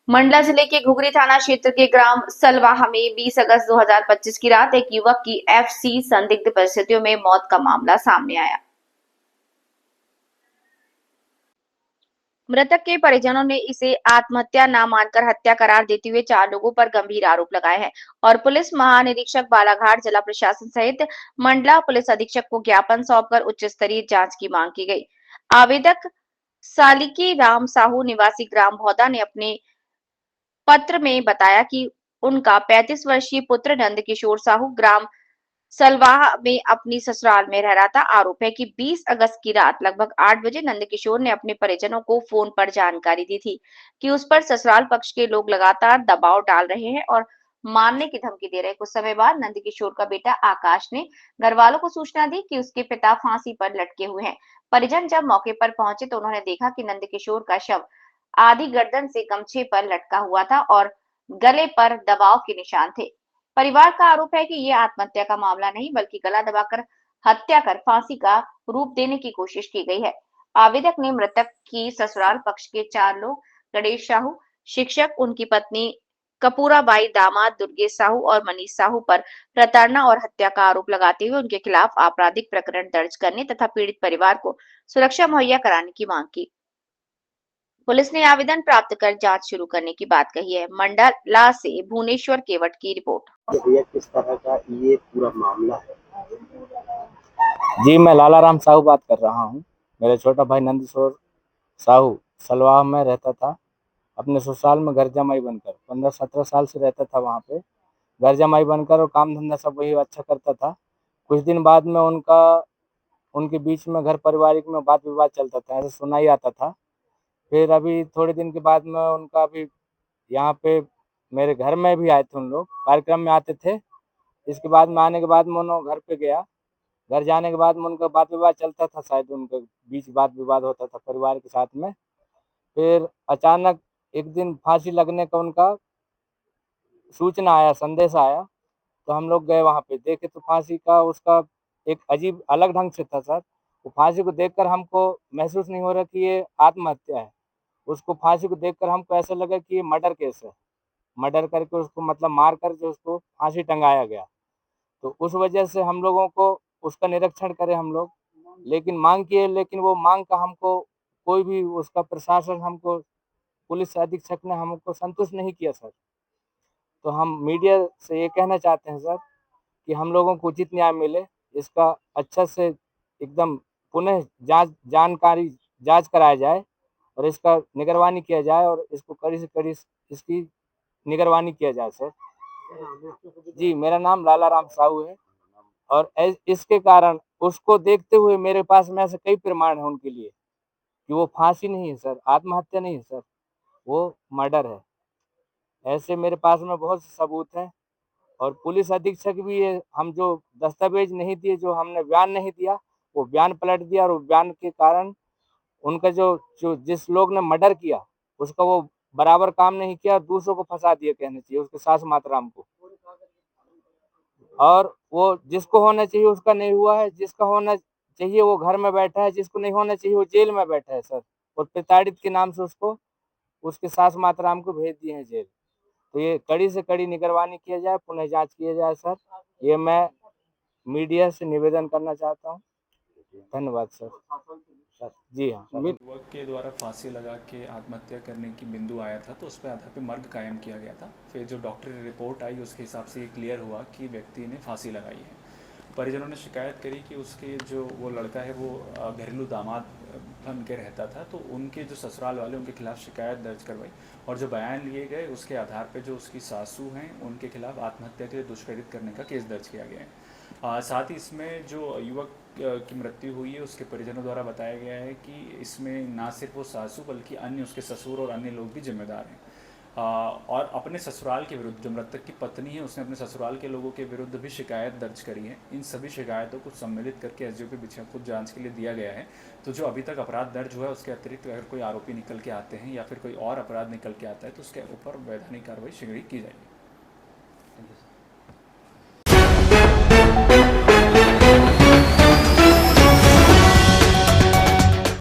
मंडला जिले के घुघरी थाना क्षेत्र के ग्राम सलवाहा में 20 अगस्त 2025 की रात एक युवक की एफसी संदिग्ध परिस्थितियों में मौत का मामला सामने आया। मृतक के परिजनों ने इसे आत्महत्या न मानकर हत्या करार देते हुए 4 लोगों पर गंभीर आरोप लगाए हैं और पुलिस महानिरीक्षक बालाघाट, जिला प्रशासन सहित मंडला पुलिस अधीक्षक को ज्ञापन सौंपकर उच्च स्तरीय जांच की मांग की गई। आवेदक सालिकी राम साहू निवासी ग्राम भौदा ने अपने पत्र में बताया कि उनका 35 वर्षीय पुत्र नंद किशोर साहू ग्राम सलवाहा में अपनी ससुराल में रह रहा था। आरोप है कि 20 अगस्त की रात लगभग 8 बजे नंद किशोर ने अपने परिजनों को फोन पर जानकारी दी थी कि उस पर ससुराल पक्ष के लोग लगातार दबाव डाल रहे हैं और मारने की धमकी दे रहे हैं। कुछ समय बाद नंद किशोर का बेटा आकाश ने घर वालों को सूचना दी कि उसके पिता फांसी पर लटके हुए हैं। परिजन जब मौके पर पहुंचे तो उन्होंने देखा कि नंद किशोर का शव आधी गर्दन से गमछे पर लटका हुआ था और गले पर दबाव के निशान थे। परिवार का आरोप है कि ये आत्महत्या का मामला नहीं बल्कि गला दबाकर हत्या कर फांसी का रूप देने की कोशिश की गई है। आवेदक ने मृतक की ससुराल पक्ष के 4 लोग गणेश साहू, शिक्षक, उनकी पत्नी कपूराबाई, दामाद दुर्गेश साहू और मनीष साहू पर प्रताड़ना और हत्या का आरोप लगाते हुए उनके खिलाफ आपराधिक प्रकरण दर्ज करने तथा पीड़ित परिवार को सुरक्षा मुहैया कराने की मांग की। पुलिस ने आवेदन प्राप्त कर जांच शुरू करने की बात कही है। मंडला से भुवनेश्वर केवट की रिपोर्ट। भैया किस तरह का ये पूरा मामला है? जी, मैं लाला राम साहू बात कर रहा हूँ। मेरा छोटा भाई नंदकिशोर साहू सलवाह में रहता था। अपने ससुराल में घर जमाई बनकर 15-17 साल से रहता था वहाँ पे। घर जमाई बनकर और काम धंधा सब वही अच्छा करता था। कुछ दिन बाद में उनके बीच में घर पारिवारिक में वाद विवाद चलता था, ऐसा सुना ही आता था। फिर अभी थोड़े दिन के बाद में उनका अभी यहाँ पे मेरे घर में भी आए थे, उन लोग कार्यक्रम में आते थे। इसके बाद में आने के बाद में उन्होंने घर पे गया। घर जाने के बाद में उनका वाद विवाद चलता था, शायद उनके बीच वाद विवाद होता था परिवार के साथ में। फिर अचानक एक दिन फांसी लगने का उनका सूचना आया, संदेश आया, तो हम लोग गए वहाँ पे, देखे तो फांसी का उसका एक अजीब अलग ढंग से था सर। वो फांसी को देखकर हमको महसूस नहीं हो रहा कि ये आत्महत्या है। उसको फांसी को देखकर हमको ऐसा लगा कि ये मर्डर केस है। मर्डर करके उसको मतलब मार कर जो उसको फांसी टंगाया गया। तो उस वजह से हम लोगों को उसका निरीक्षण करें हम लोग, लेकिन मांग किए, लेकिन वो मांग का हमको कोई भी उसका प्रशासन हमको पुलिस अधीक्षक ने हमको संतुष्ट नहीं किया सर। तो हम मीडिया से ये कहना चाहते हैं सर कि हम लोगों को उचित न्याय मिले, इसका अच्छा से एकदम पुनः जांच कराया जाए और इसका निगरानी किया जाए और इसको कड़ी से कड़ी इसकी निगरानी किया जाए सर। जी, मेरा नाम लाला राम साहू है और इसके कारण उसको देखते हुए मेरे पास में ऐसे कई प्रमाण हैं उनके लिए कि वो फांसी नहीं है सर, आत्महत्या नहीं है सर, वो मर्डर है। ऐसे मेरे पास में बहुत से सबूत हैं और पुलिस अधीक्षक भी ये हम जो दस्तावेज नहीं दिए, जो हमने बयान नहीं दिया, वो बयान पलट दिया और वो बयान के कारण उनका जो जिस लोग ने मर्डर किया उसका वो बराबर काम नहीं किया, दूसरों को फंसा दिया कहना चाहिए, उसके सास मातराम को। और वो जिसको होना चाहिए उसका नहीं हुआ है, जिसका होना चाहिए वो घर में बैठा है, जिसको नहीं होना चाहिए वो जेल में बैठा है सर। और प्रताड़ित के नाम से उसको उसके सास मातराम को भेज दिए हैं जेल। तो ये कड़ी से कड़ी निगरानी किया जाए, पुनः जांच किया जाए सर। ये मैं मीडिया से निवेदन करना चाहता हूँ। धन्यवाद सर। जी हाँ। युवक के द्वारा फांसी लगा के आत्महत्या करने की बिंदु आया था, तो उस पर आधार पे मर्ग कायम किया गया था। फिर जो डॉक्टरी रिपोर्ट आई उसके हिसाब से ये क्लियर हुआ कि व्यक्ति ने फांसी लगाई है। परिजनों ने शिकायत करी कि उसके जो वो लड़का है वो घरेलू दामाद बन के रहता था, तो उनके जो ससुराल वाले उनके खिलाफ शिकायत दर्ज करवाई और जो बयान लिए गए उसके आधार पर जो उसकी सासू हैं उनके खिलाफ आत्महत्या के लिए दुष्प्रेरित करने का केस दर्ज किया गया है। साथ ही इसमें जो युवक की मृत्यु हुई है उसके परिजनों द्वारा बताया गया है कि इसमें ना सिर्फ वो सासू बल्कि अन्य उसके ससुर और अन्य लोग भी जिम्मेदार हैं। और अपने ससुराल के विरुद्ध जो मृतक की पत्नी है उसने अपने ससुराल के लोगों के विरुद्ध भी शिकायत दर्ज करी है। इन सभी शिकायतों को सम्मिलित करके एसडीओपी बिछियापुर जांच के लिए दिया गया है। तो जो अभी तक अपराध दर्ज हुआ है उसके अतिरिक्त अगर कोई आरोपी निकल के आते हैं या फिर कोई और अपराध निकल के आता है तो उसके ऊपर वैधानिक कार्रवाई शीघ्र ही की जाएगी।